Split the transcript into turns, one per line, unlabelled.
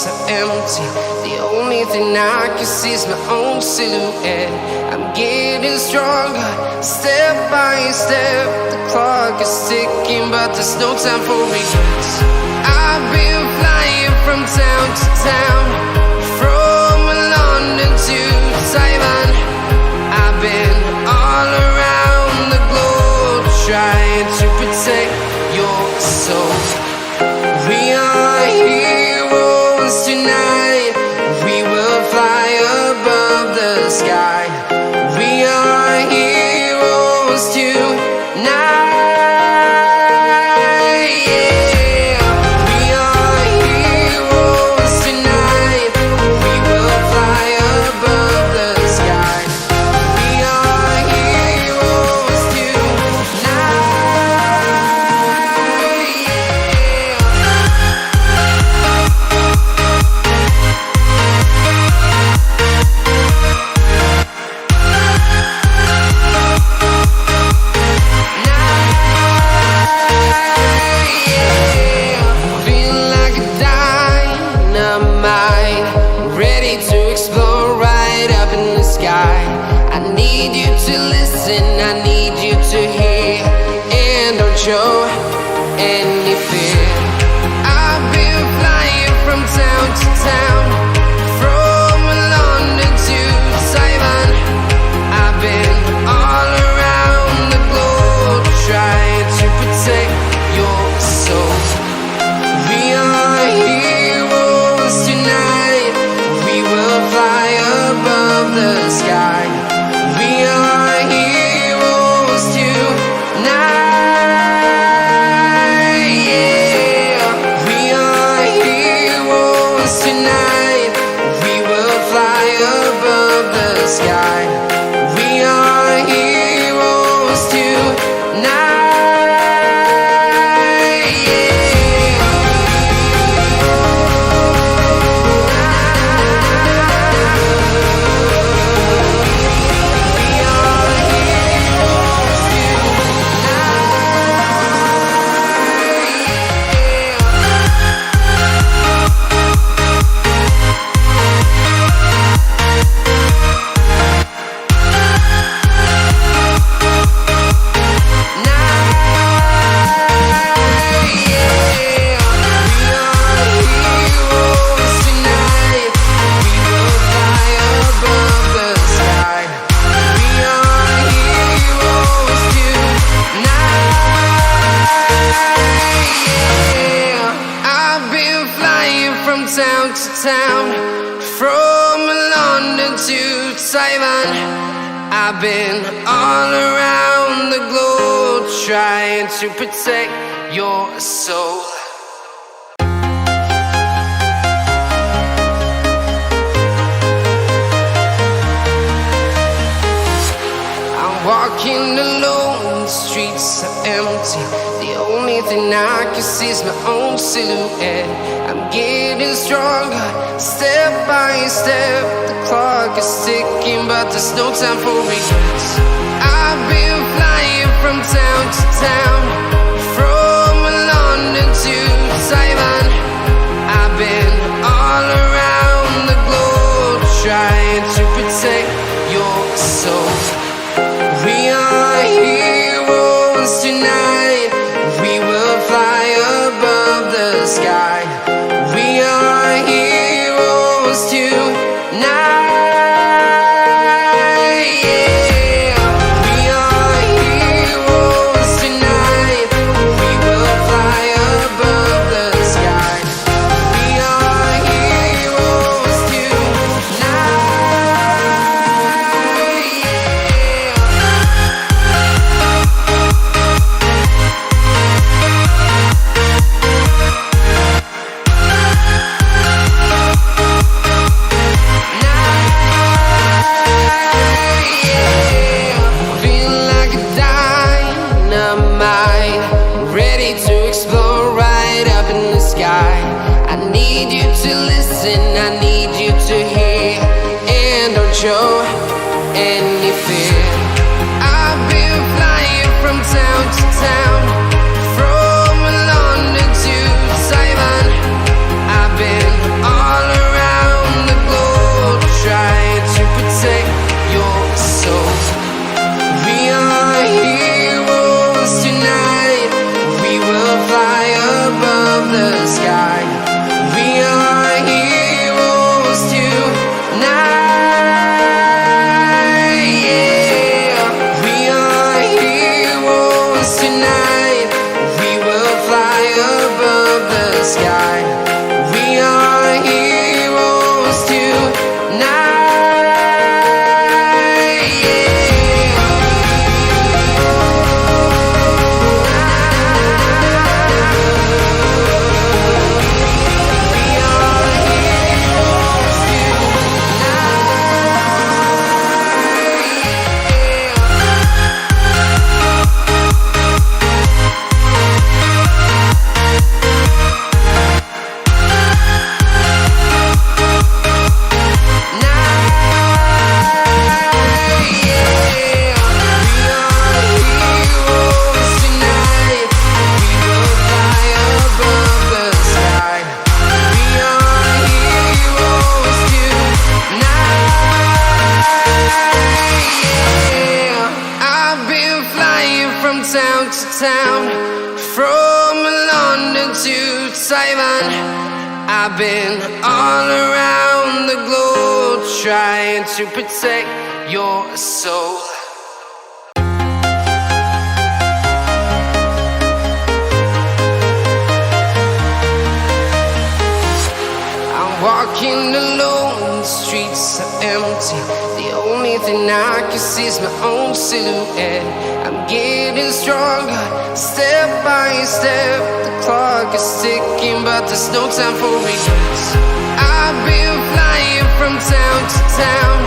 are empty. The only thing I can see is my own silhouette. I'm getting stronger, step by step. The clock is ticking, but there's no time for regrets. I've been flying from town to town, from London to Taiwan. I've been all around the globe, trying to protect your soul. We are heroes tonight. We will fly above the sky. We are heroes tonight. Show any fear. I've been flying from town to town, from London to Taiwan. I've been all around the globe, trying to protect your soul. We are heroes tonight. We will fly above the sky. We are heroes tonight. Sky. We are heroes tonight. Town to town, from London to Taiwan. I've been all around the globe, trying to protect your soul. I'm walking alone, the streets are empty. The only thing I can see is my own silhouette. I'm getting stronger, step by step. The clock is ticking, but there's no time for regrets. I've been flying from town to town, from London to Taiwan. I've been all around the globe, trying to protect your soul. We are heroes tonight. We will fly above the sky. We are heroes tonight. We are heroes tonight. We will fly above the sky. We are heroes show any fear. I've been flying from town to town, from London to Taiwan. I've been all town, from London to Taiwan. I've been all around the globe trying to protect your soul. Walking alone, the streets are empty. The only thing I can see is my own silhouette. I'm getting stronger, step by step. The clock is ticking, but there's no time for regrets. I've been flying from town to town,